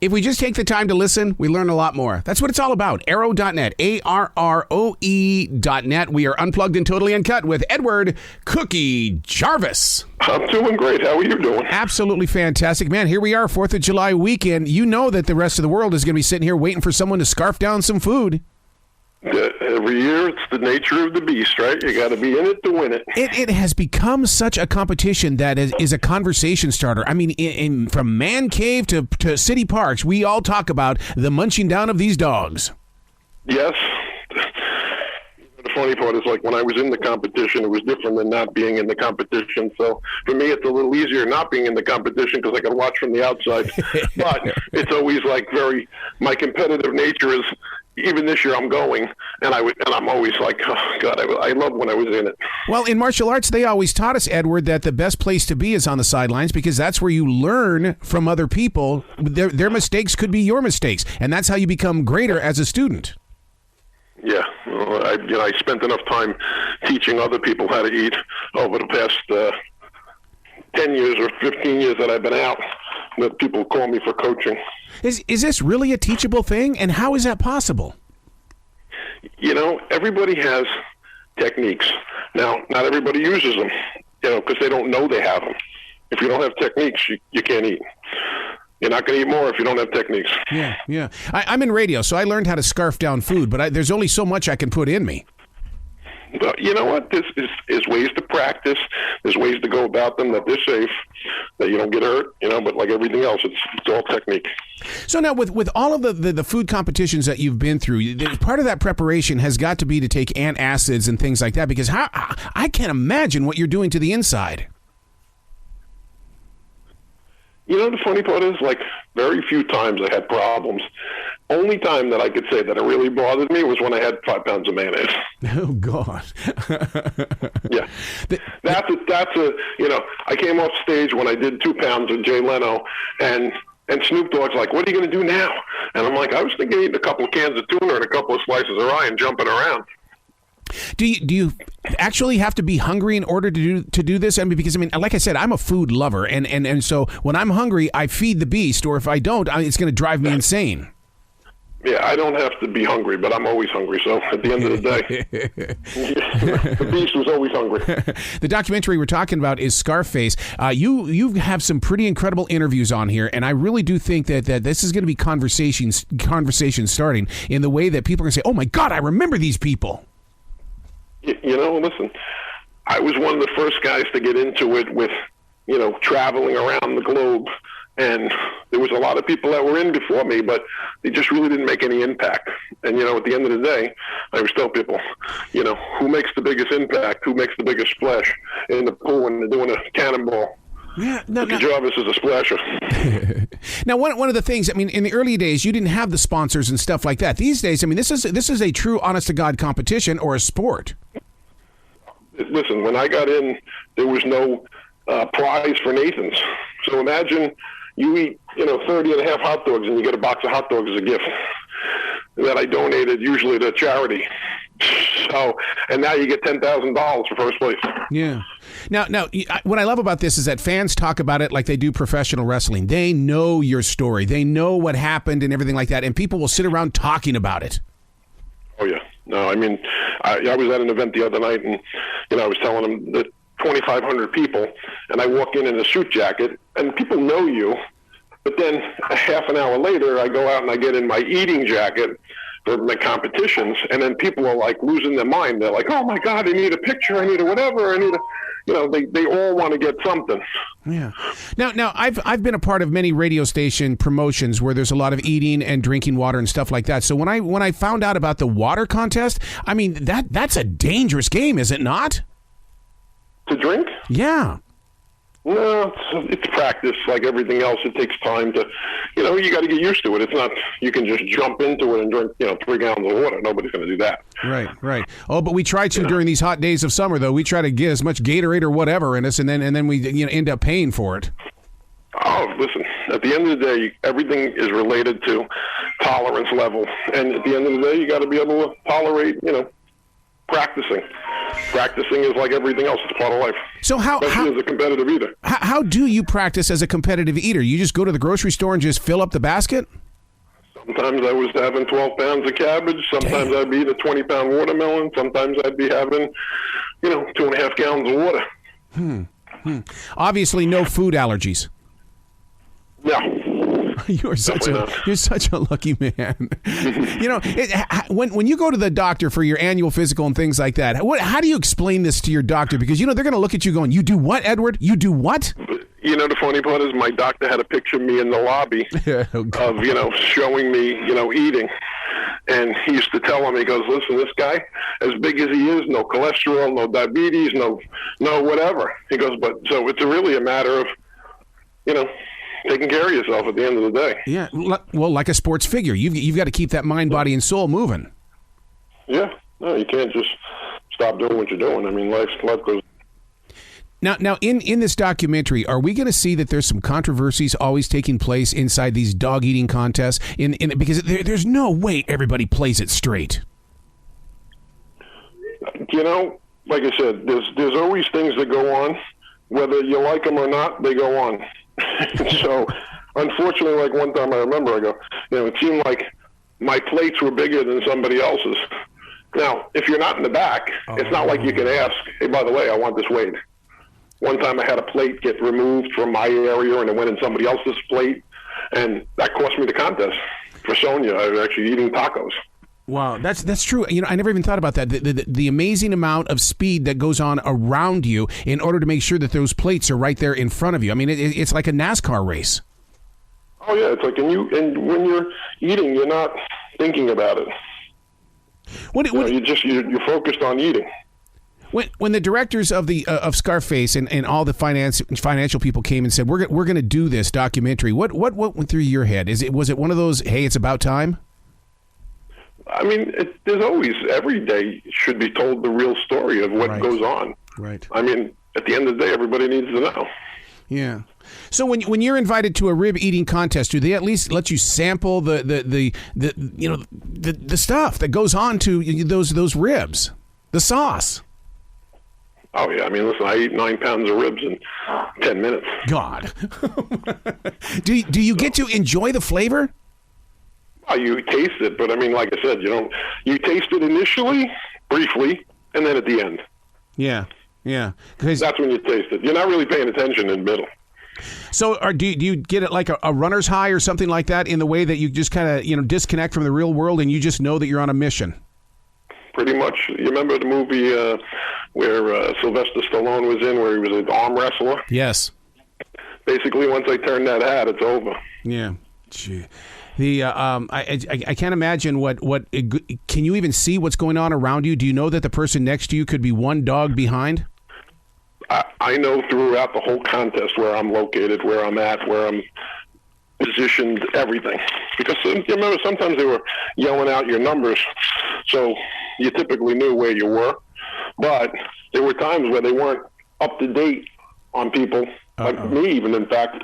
If we just take the time to listen, we learn a lot more. That's what it's all about. Arrow.net, ARROE.net. We are unplugged and totally uncut with Edward Cookie Jarvis. I'm doing great. How are you doing? Absolutely fantastic. Man, here we are, 4th of July weekend. You know that the rest of the world is going to be sitting here waiting for someone to scarf down some food. Every year, it's the nature of the beast, right? You got to be in it to win it. It has become such a competition that is a conversation starter. I mean, from man cave to city parks, we all talk about the munching down of these dogs. Yes. The funny part is, like, when I was in the competition, it was different than not being in the competition. So for me, it's a little easier not being in the competition because I can watch from the outside. But it's always like my competitive nature is. Even this year, I'm going, and I'm always like, oh, God, I love when I was in it. Well, in martial arts, they always taught us, Edward, that the best place to be is on the sidelines because that's where you learn from other people. Their mistakes could be your mistakes, and that's how you become greater as a student. Yeah, well, I spent enough time teaching other people how to eat over the past 10 years or 15 years that I've been out. That people call me for coaching. Is this really a teachable thing, and how is that possible? You know, everybody has techniques. Now, not everybody uses them, because they don't know they have them. If you don't have techniques, you can't eat. You're not going to eat more if you don't have techniques. Yeah. I'm in radio, so I learned how to scarf down food, but there's only so much I can put in me. But you know what? There's ways to practice. There's ways to go about them that they're safe, that you don't get hurt, but like everything else, it's all technique. So now with all of the food competitions that you've been through, part of that preparation has got to be to take antacids and things like that, because I can't imagine what you're doing to the inside. The funny part is, like, very few times I had problems. Only time that I could say that it really bothered me was when I had 5 pounds of mayonnaise. Oh, God. Yeah. I came off stage when I did 2 pounds with Jay Leno, and Snoop Dogg's like, what are you going to do now? And I'm like, I was thinking eating a couple of cans of tuna and a couple of slices of rye and jumping around. Do you actually have to be hungry in order to do this? I mean, because like I said, I'm a food lover, and so when I'm hungry, I feed the beast, or if I don't, it's going to drive me insane. Yeah, I don't have to be hungry, but I'm always hungry. So at the end of the day, the beast was always hungry. The documentary we're talking about is Scarface. You have some pretty incredible interviews on here, and I really do think that this is going to be conversation starting in the way that people are going to say, oh, my God, I remember these people. Listen, I was one of the first guys to get into it with, traveling around the globe. And there was a lot of people that were in before me, but they just really didn't make any impact. And, at the end of the day, I always tell people, who makes the biggest impact, who makes the biggest splash in the pool when they're doing a cannonball. Yeah, Jarvis is a splasher. Now, one of the things, in the early days, you didn't have the sponsors and stuff like that. These days, this is a true honest-to-God competition or a sport. Listen, when I got in, there was no prize for Nathan's. So imagine you eat, 30 and a half hot dogs and you get a box of hot dogs as a gift that I donated usually to charity. So, and now you get $10,000 for first place. Yeah. Now, what I love about this is that fans talk about it like they do professional wrestling. They know your story. They know what happened and everything like that, and people will sit around talking about it. Oh, yeah. No, I was at an event the other night, and, I was telling them that 2,500 people, and I walk in a suit jacket, and people know you, but then a half an hour later, I go out and I get in my eating jacket for my competitions, and then people are like losing their mind. They're like, oh my God, I need a picture, I need a whatever, I need a, they all want to get something. Yeah. Now I've been a part of many radio station promotions where there's a lot of eating and drinking water and stuff like that. So when I found out about the water contest, that's a dangerous game, is it not? To drink? Yeah. No, it's practice like everything else. It takes time to, you got to get used to it. It's not, you can just jump into it and drink, 3 gallons of water. Nobody's going to do that. Right. Oh, but we try to during these hot days of summer, though. We try to get as much Gatorade or whatever in us, and then we end up paying for it. Oh, listen, at the end of the day, everything is related to tolerance level. And at the end of the day, you got to be able to tolerate, practicing. practicing is like everything else. It's part of life. So especially as a competitive eater. How do you practice as a competitive eater? You just go to the grocery store and just fill up the basket? Sometimes I was having 12 pounds of cabbage. Sometimes I'd be eating a 20-pound watermelon. Sometimes I'd be having, 2.5 gallons of water. Obviously, no food allergies. No. You're such a lucky man. When you go to the doctor for your annual physical and things like that, how do you explain this to your doctor? Because they're going to look at you going, "You do what, Edward? You do what?" The funny part is my doctor had a picture of me in the lobby of showing me eating, and he used to tell him, he goes, "Listen, this guy, as big as he is, no cholesterol, no diabetes, no whatever." He goes, "But so it's really a matter of taking care of yourself at the end of the day." Yeah, well, like a sports figure, you've got to keep that mind, body, and soul moving. Yeah, no, you can't just stop doing what you're doing. I mean, life goes. Now, in this documentary, are we going to see that there's some controversies always taking place inside these dog eating contests? Because there's no way everybody plays it straight. Like I said, there's always things that go on, whether you like them or not. They go on. So, unfortunately, like one time I remember, it seemed like my plates were bigger than somebody else's. Now, if you're not in the back, it's not like you can ask, "Hey, by the way, I want this weighed." One time I had a plate get removed from my area and it went in somebody else's plate, and that cost me the contest. For Sonia, I was actually eating tacos. Wow, that's true. I never even thought about that. The amazing amount of speed that goes on around you in order to make sure that those plates are right there in front of you. I mean, it's like a NASCAR race. Oh yeah, it's like and when you're eating, you're not thinking about it. You're focused on eating. When the directors of Scarface and all the financial people came and said we're going to do this documentary, what went through your head? Was it one of those, hey, it's about time? I mean, there's always, every day should be told the real story of what goes on. Right. I mean, at the end of the day, everybody needs to know. Yeah. So when you're invited to a rib eating contest, do they at least let you sample the stuff that goes on to those ribs, the sauce? Oh yeah. I mean, listen, I eat 9 pounds of ribs in 10 minutes. God. Do you get to enjoy the flavor? Oh, you taste it, but I mean, like I said, you taste it initially, briefly, and then at the end. Yeah. Because that's when you taste it. You're not really paying attention in the middle. So, do you get it like a runner's high or something like that, in the way that you just kind of disconnect from the real world and you just know that you're on a mission? Pretty much. You remember the movie where Sylvester Stallone was in, where he was an arm wrestler? Yes. Basically, once I turn that hat, it's over. Yeah. Gee. I can't imagine what can you even see what's going on around you? Do you know that the person next to you could be one dog behind? I know throughout the whole contest where I'm located, where I'm at, where I'm positioned, everything. Because you remember sometimes they were yelling out your numbers, so you typically knew where you were. But there were times where they weren't up to date on people, like me even, in fact.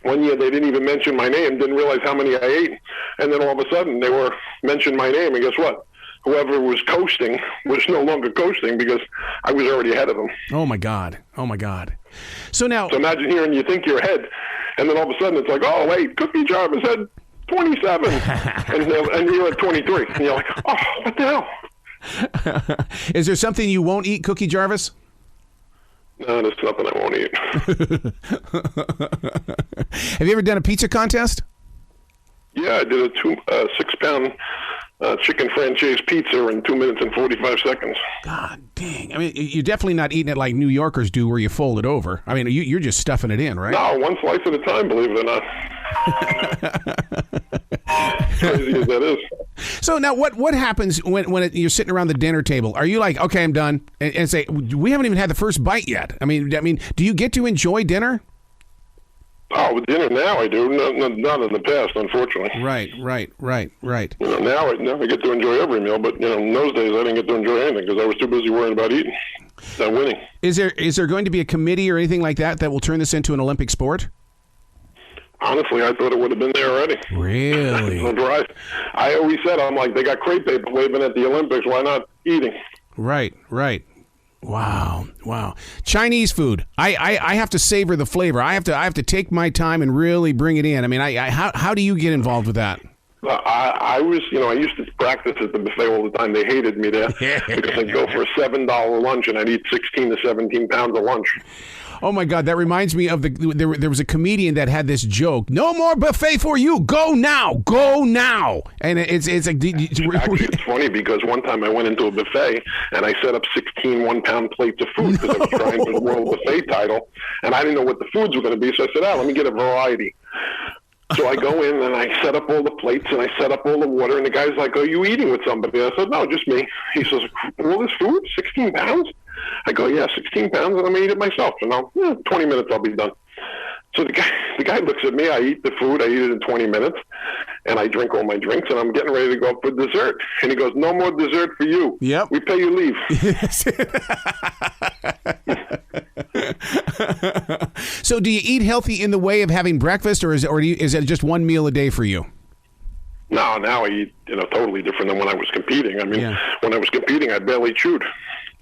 One year they didn't even mention my name, didn't realize how many I ate, and then all of a sudden they were mentioned my name, and guess what? Whoever was coasting was no longer coasting because I was already ahead of them. Oh my God. So imagine hearing you think you're ahead, and then all of a sudden it's like, oh wait, Cookie Jarvis had 27, and you're at 23, and you're like, oh, what the hell? Is there something you won't eat, Cookie Jarvis? No, there's nothing I won't eat. Have you ever done a pizza contest? Yeah, I did a 6-pound chicken franchise pizza in 2 minutes and 45 seconds. God dang. I mean, you're definitely not eating it like New Yorkers do, where you fold it over. I mean, you're just stuffing it in, right? No, one slice at a time, believe it or not. Crazy as that is. So now what happens when you're sitting around the dinner table? Are you like, okay, I'm done, and say, we haven't even had the first bite yet? I mean, do you get to enjoy dinner? Oh, with dinner now I do. Not in the past, unfortunately. Right. Now I get to enjoy every meal, but in those days I didn't get to enjoy anything because I was too busy worrying about eating and winning. Is there going to be a committee or anything like that will turn this into an Olympic sport? Honestly, I thought it would have been there already. Really? I always said, I'm like, they got crepe paper waving at the Olympics. Why not eating? Right. Wow. Chinese food. I have to savor the flavor. I have to take my time and really bring it in. I mean, how do you get involved with that? I used to practice at the buffet all the time. They hated me there because I'd go for a $7 lunch and I'd eat 16 to 17 pounds of lunch. Oh my God, that reminds me of there was a comedian that had this joke: "No more buffet for you. Go now. And it's like actually, it's funny because one time I went into a buffet and I set up 16 one-pound plates of food because I was trying for the world buffet title, and I didn't know what the foods were going to be, so I said, let me get a variety. So I go in and I set up all the plates and I set up all the water, and the guy's like, "Are you eating with somebody?" I said, "No, just me." He says, "All this food, 16 pounds?" I go, "Yeah, 16 pounds, and I'm going to eat it myself. And 20 minutes, I'll be done." So the guy looks at me. I eat the food. I eat it in 20 minutes, and I drink all my drinks, and I'm getting ready to go up for dessert. And he goes, "No more dessert for you. Yep. We pay you leave." So do you eat healthy in the way of having breakfast, or is it just one meal a day for you? No, now I eat totally different than when I was competing. I mean, when I was competing, I barely chewed.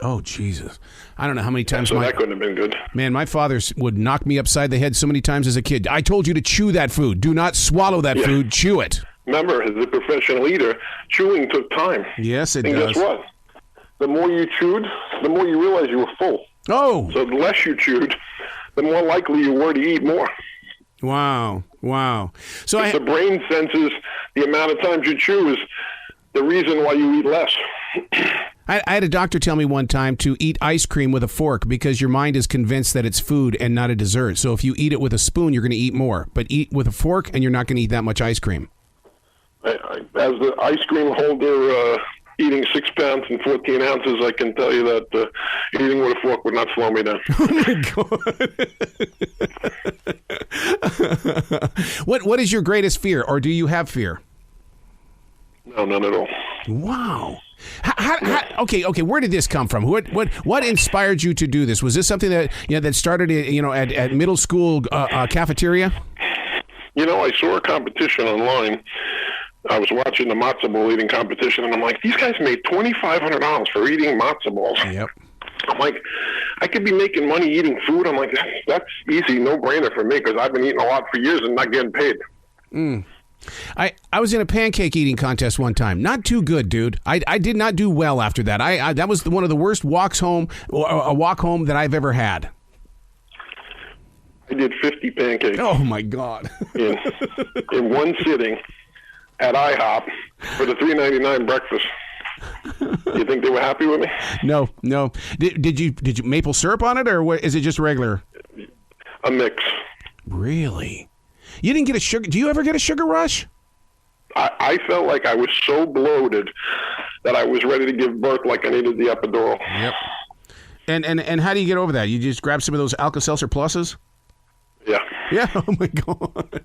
Oh, Jesus. I don't know how many times that couldn't have been good. Man, my father would knock me upside the head so many times as a kid. "I told you to chew that food. Do not swallow that food. Chew it." Remember, as a professional eater, chewing took time. Yes, it does. And guess what? The more you chewed, the more you realized you were full. Oh. So the less you chewed, the more likely you were to eat more. Wow. So the brain senses the amount of times you chew is the reason why you eat less. I had a doctor tell me one time to eat ice cream with a fork because your mind is convinced that it's food and not a dessert. So if you eat it with a spoon, you're going to eat more. But eat with a fork and you're not going to eat that much ice cream. As the ice cream holder eating 6 pounds and 14 ounces, I can tell you that eating with a fork would not slow me down. Oh, my God. What is your greatest fear, or do you have fear? No, none at all. Wow. Okay. Where did this come from? What inspired you to do this? Was this something that that started at middle school cafeteria? I saw a competition online. I was watching the matzo ball eating competition, and I'm like, these guys made $2,500 for eating matzo balls. Yep. I'm like, I could be making money eating food. I'm like, that's easy, no brainer for me because I've been eating a lot for years and not getting paid. I was in a pancake eating contest one time. Not too good, dude. I did not do well after that. That was one of the worst walks home, a walk home that I've ever had. I did 50 pancakes. Oh my God! in one sitting at IHOP for the $3.99 breakfast. You think they were happy with me? No. Did you maple syrup on it, or what, is it just regular? A mix. Really? You didn't get a sugar? Do you ever get a sugar rush? I felt like I was so bloated that I was ready to give birth, like I needed the epidural. Yep. And how do you get over that? You just grab some of those Alka-Seltzer Pluses? Yeah. Oh my God.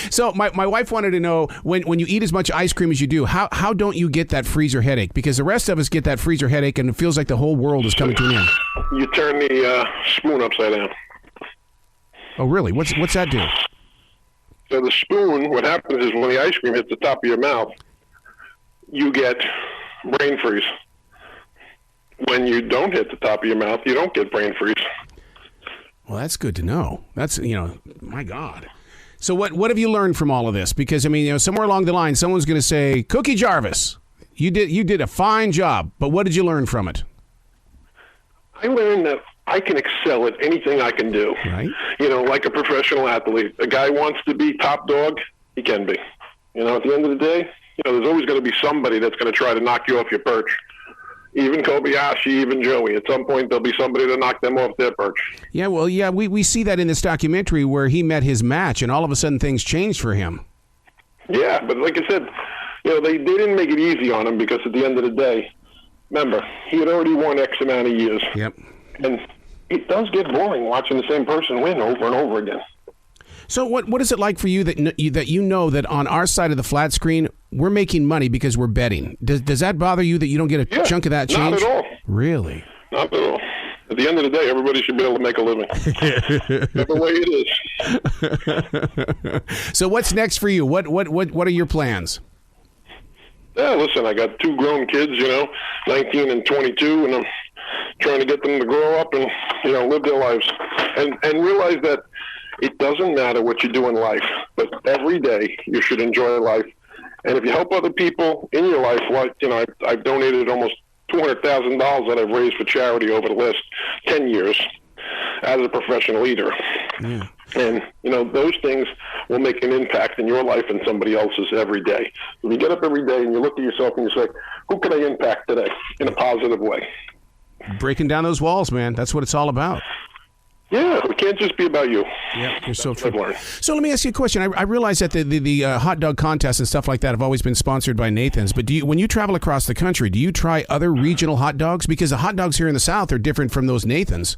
So my wife wanted to know, when you eat as much ice cream as you do, how don't you get that freezer headache? Because the rest of us get that freezer headache, and it feels like the whole world is coming to an end. You turn the spoon upside down. Oh, really? What's that do? So the spoon, what happens is when the ice cream hits the top of your mouth, you get brain freeze. When you don't hit the top of your mouth, you don't get brain freeze. Well, that's good to know. That's, my God. So what have you learned from all of this? Because, somewhere along the line, someone's going to say, Cookie Jarvis, you did a fine job, but what did you learn from it? I learned that I can excel at anything I can do. Right. Like a professional athlete. A guy wants to be top dog, he can be. At the end of the day, there's always going to be somebody that's going to try to knock you off your perch. Even Kobayashi, even Joey. At some point, there'll be somebody to knock them off their perch. Yeah, well, we see that in this documentary where he met his match, and all of a sudden things changed for him. Yeah, but like I said, they didn't make it easy on him because at the end of the day, remember, he had already won X amount of years. Yep. And it does get boring watching the same person win over and over again. So what is it like for you that on our side of the flat screen, we're making money because we're betting? Does that bother you that you don't get a chunk of that change? Not at all. Really? Not at all. At the end of the day, everybody should be able to make a living. That's the way it is. So what's next for you? What are your plans? Yeah, listen, I got 2 grown kids, 19 and 22, and I'm trying to get them to grow up and, live their lives. And realize that it doesn't matter what you do in life, but every day you should enjoy life. And if you help other people in your life, I've donated almost $200,000 that I've raised for charity over the last 10 years as a professional leader. Yeah. And, those things will make an impact in your life and somebody else's every day. When you get up every day and you look at yourself and you say, who can I impact today in a positive way? Breaking down those walls, man. That's what it's all about. Yeah, it can't just be about you. Yeah, you're so true. So let me ask you a question. I realize that the hot dog contests and stuff like that have always been sponsored by Nathan's, but when you travel across the country, do you try other regional hot dogs? Because the hot dogs here in the South are different from those Nathan's.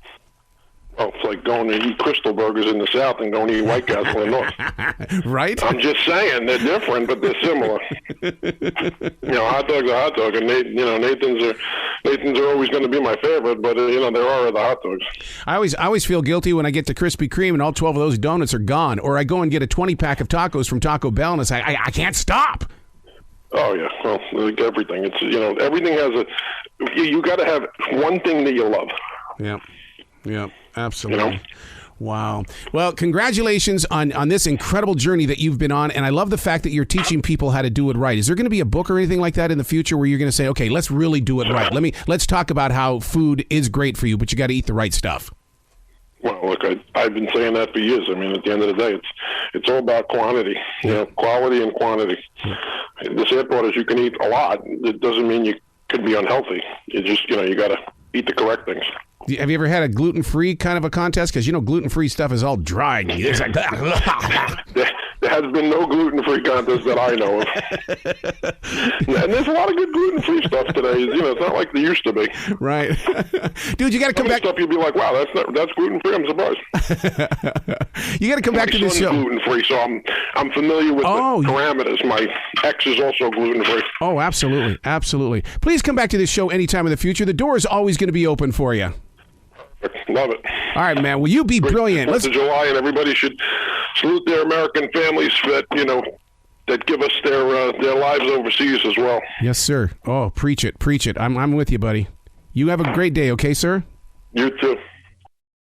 Oh, it's like going to eat Crystal Burgers in the South and going to eat White Castle in the North. Right? I'm just saying, they're different, but they're similar. Hot dogs are hot dogs, and Nathan's are always going to be my favorite, but there are other hot dogs. I always feel guilty when I get to Krispy Kreme and all 12 of those donuts are gone, or I go and get a 20-pack of tacos from Taco Bell, and I can't stop. Oh yeah, well, like everything. It's everything has you got to have one thing that you love. Yeah, absolutely. Wow. Well, congratulations on this incredible journey that you've been on, and I love the fact that you're teaching people how to do it right. Is there going to be a book or anything like that in the future where you're going to say, okay, let's really do it right? Let's talk about how food is great for you, but you got to eat the right stuff. Well, look, I've been saying that for years. I mean, at the end of the day, it's all about quantity, quality and quantity. The sad part is you can eat a lot. It doesn't mean you could be unhealthy. You just, you got to eat the correct things. Have you ever had a gluten-free kind of a contest? Because, gluten-free stuff is all dry. It's like, there has been no gluten-free contest that I know of. And there's a lot of good gluten-free stuff today. It's not like there used to be. Right. Dude, you got to come back. Stuff you'll be like, wow, that's gluten-free. I'm surprised. You got to come back to this show. Gluten-free, so I'm familiar with the parameters. My ex is also gluten-free. Oh, absolutely. Absolutely. Please come back to this show anytime in the future. The door is always going to be open for you. Love it. All right, man. Well, you be brilliant. 4th of July, and everybody should salute their American families that give us their lives overseas as well. Yes, sir. Oh, preach it. I'm with you, buddy. You have a great day, okay, sir? You too.